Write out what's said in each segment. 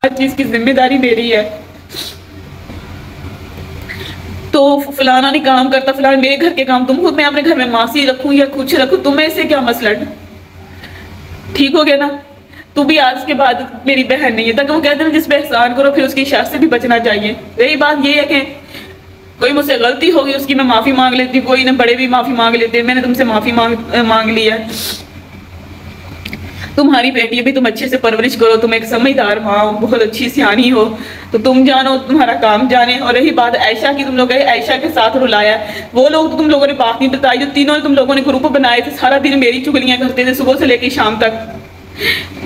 हर चीज की जिम्मेदारी मेरी है। तो फलाना नहीं काम करता, फलाना मेरे घर के काम तुम खुद, मैं अपने घर में मासी रखूं या कुछ रखूं, तुम्हें इससे क्या मसला? ठीक हो गया ना? तू भी आज के बाद मेरी बहन नहीं है। तक वो कहते हैं जिस पे एहसान करो फिर उसकी शर से भी बचना चाहिए। रही बात ये है कि कोई मुझसे गलती होगी उसकी मैं माफी मांग लेती हूँ, कोई ना बड़े भी माफी मांग लेते हैं, मैंने तुमसे माफी मांग ली है। तुम्हारी बेटी है भी, तुम अच्छे से परवरिश करो, तुम एक समझदार माँ हो, बहुत अच्छी सियानी हो, तो तुम जानो तुम्हारा काम जाने। और रही बात आयशा की, तुम लोग आयशा के साथ रुलाया, वो लोग तो तुम लोगों ने बात नहीं बताई, जो तीनों तुम लोगों ने ग्रुप बनाए थे, सारा दिन मेरी चुगलियां करते थे सुबह से लेकर शाम तक।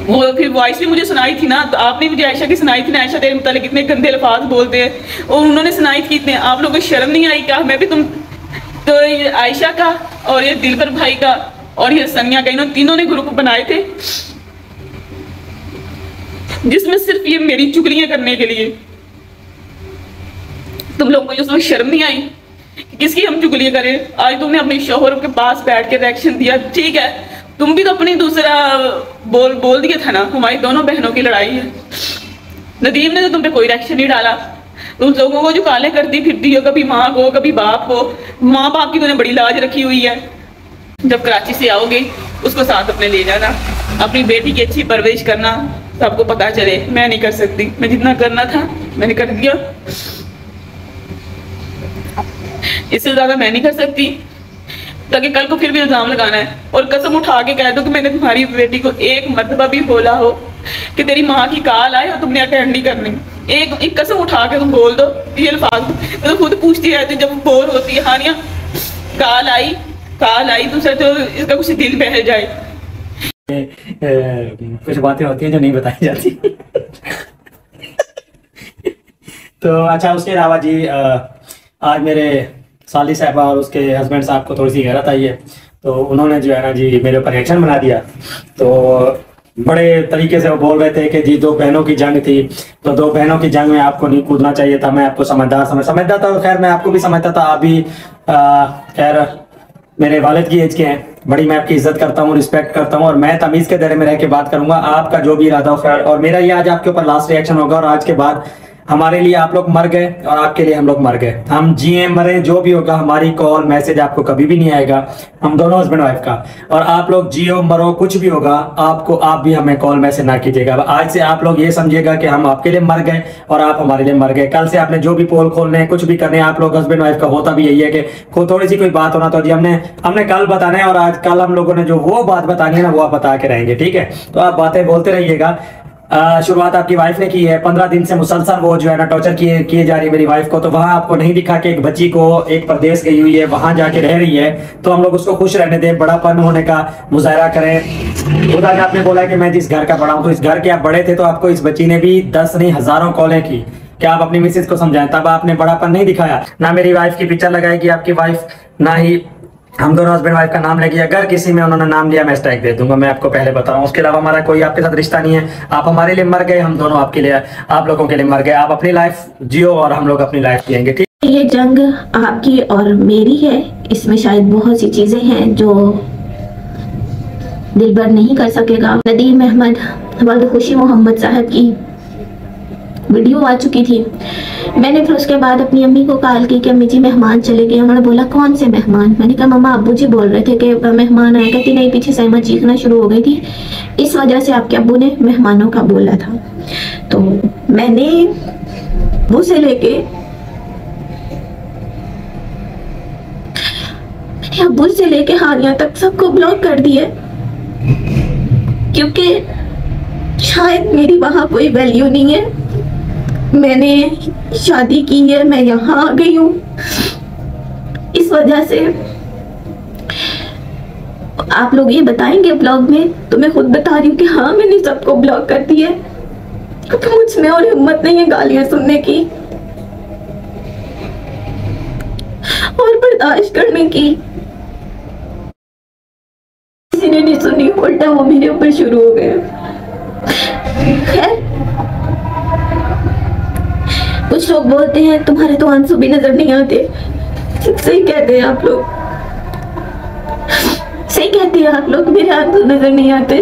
वो फिर वॉइस भी मुझे सुनाई थी ना, तो आपने मुझे आयशा की सुनाई थी ना, आयशा तेरे मुतालिक कितने गंदे अल्फाज बोलते हैं, और उन्होंने सुनाई थी कितने। आप लोगों को शर्म नहीं आई क्या? मैं भी तुम तो ये आयशा का और ये दिलबर भाई का और ये सनिया का, इन्होंने तीनों ने ग्रुप बनाए थे जिसमें सिर्फ ये मेरी चुगलियां करने के लिए। तुम लोगों को उसमें शर्म नहीं आई कि किसकी हम चुगलियां करें? आज तुमने अपने शोहर के पास बैठ के रिएक्शन दिया, ठीक है, तुम भी तो अपनी दूसरा बोल दिया था ना, हमारी दोनों बहनों की लड़ाई है। नदीम ने तो तुम पे कोई रिएक्शन नहीं डाला। तुम लोगों को जो काले करती फिरती हो, कभी माँ को कभी बाप को, माँ बाप की तुमने बड़ी लाज रखी हुई है। जब कराची से आओगे उसको साथ अपने ले जाना, अपनी बेटी की अच्छी परवरिश करना, सबको पता चले। मैं नहीं कर सकती, मैं जितना करना था मैंने कर दिया, इससे ज्यादा मैं नहीं कर सकती, ताकि कल को फिर भी इल्जाम लगाना है और कसम उठा के कह दो कि मैंने तुम्हारी बेटी को एक मर्तबा भी बोला हो कि तेरी माँ की काल आए और तुमने अटेंड नहीं करनी। एक कसम उठा के तुम बोल दो ये अल्फाज। तो खुद पूछती रहती जब बोर होती है, हानिया काल आई तुमसे तो इसका कुछ दिल बहल जाए। कुछ बातें होती हैं जो नहीं बताई जाती। तो अच्छा, उसके अलावा जी आज मेरे साली साहबा और उसके हस्बैंड साहब को थोड़ी सी गैरत आई है, तो उन्होंने जो है ना जी मेरे ऊपर एक्शन बना दिया। तो बड़े तरीके से वो बोल रहे थे कि जी दो बहनों की जंग थी, तो दो बहनों की जंग में आपको नहीं कूदना चाहिए था, मैं आपको समझता था। खैर मैं आपको भी समझता था, आप भी खैर मेरे वालिद की एज के हैं, बड़ी मैं आपकी इज्जत करता हूँ, रिस्पेक्ट करता हूँ, और मैं तमीज़ के दायरे में रह के बात करूंगा। आपका जो भी इरादा हो खैर, और मेरा ये आज आपके ऊपर लास्ट रिएक्शन होगा, और आज के बाद हमारे लिए आप लोग मर गए और आपके लिए हम लोग मर गए। हम जिए मरे जो भी होगा, हमारी कॉल मैसेज आपको कभी भी नहीं आएगा, हम दोनों हस्बैंड वाइफ का। और आप लोग जियो मरो कुछ भी होगा, आप भी हमें कॉल मैसेज ना कीजिएगा। आज से आप लोग ये समझिएगा कि हम आपके लिए मर गए और आप हमारे लिए मर गए। कल से आपने जो भी पोल खोलने हैं, कुछ भी करने हैं, आप लोग हस्बैंड वाइफ का होता भी यही है कि थोड़ी सी कोई बात होना तो जी हमने कल बताना है, और आज कल हम लोगों ने जो वो बात बतानी है ना वो आप बता के रहेंगे, ठीक है? तो आप बातें बोलते रहिएगा। शुरुआत आपकी वाइफ ने की है, 15 दिन से मुसलसल वो जो है ना टॉर्चर किए जा रही है मेरी वाइफ को। तो वहां आपको नहीं दिखा कि एक बच्ची को एक प्रदेश गई हुई है, वहां जाके रह रही है, तो हम लोग उसको खुश रहने दें, बड़ापन होने का मुजाहरा करें। खुद आज आपने बोला कि मैं जिस घर का बड़ा हूं, तो इस घर के आप बड़े थे, तो आपको इस बच्ची ने भी 10 नहीं हजारों कॉलें की। क्या आप अपनी मिसेज को समझाएं? तब आपने बड़ापन नहीं दिखाया। ना मेरी वाइफ की पिक्चर लगाएगी आपकी वाइफ, ना ही हम दोनों हस्बैंड वाइफ का नाम लेगी। अगर किसी में उन्होंने नाम लिया मैं स्ट्राइक दे दूंगा, मैं आपको पहले बता रहा हूँ। उसके अलावा हमारा कोई आपके साथ रिश्ता नहीं है। आप हमारे लिए मर गए, हम दोनों आपके लिए, आप लोगों के लिए मर गए। आप अपनी लाइफ जियो और हम लोग अपनी लाइफ जिएंगे, ठीक? ये जंग आपकी और मेरी है, इसमें शायद बहुत सी चीजें हैं जो दिलबर नहीं कर सकेगा। नदीम अहमद वल्द खुशी मोहम्मद साहब की वीडियो आ चुकी थी। मैंने फिर उसके बाद अपनी अम्मी को कॉल की कि अम्मी जी मेहमान चले गए। उन्होंने बोला कौन से मेहमान? मैंने कहा मम्मा अब्बू जी बोल रहे थे कि मेहमान आए। कहती नहीं, पीछे सहमा चीखना शुरू हो गई थी, इस वजह से आपके अब्बू ने मेहमानों का बोला था। तो मैंने अब्बू से लेके हानिया तक सबको ब्लॉक कर दिया, क्योंकि शायद मेरी वहां कोई वैल्यू नहीं है। मैंने शादी की है, मैं यहाँ आ गई हूँ, इस वजह से आप लोग ये बताएंगे ब्लॉग में, तो मैं खुद बता रही हूँ कि हाँ मैंने सबको ब्लॉक कर दिया, क्योंकि मुझ में और हिम्मत नहीं है गालियां सुनने की और बर्दाश्त करने की। किसी ने नहीं सुनी, उल्टा वो मेरे ऊपर शुरू हो गए। खैर कुछ लोग बोलते हैं तुम्हारे तो आंसू भी नजर नहीं आते। सही कहते हैं आप लोग, सही कहते हैं आप लोग, मेरे आंसू नजर नहीं आते।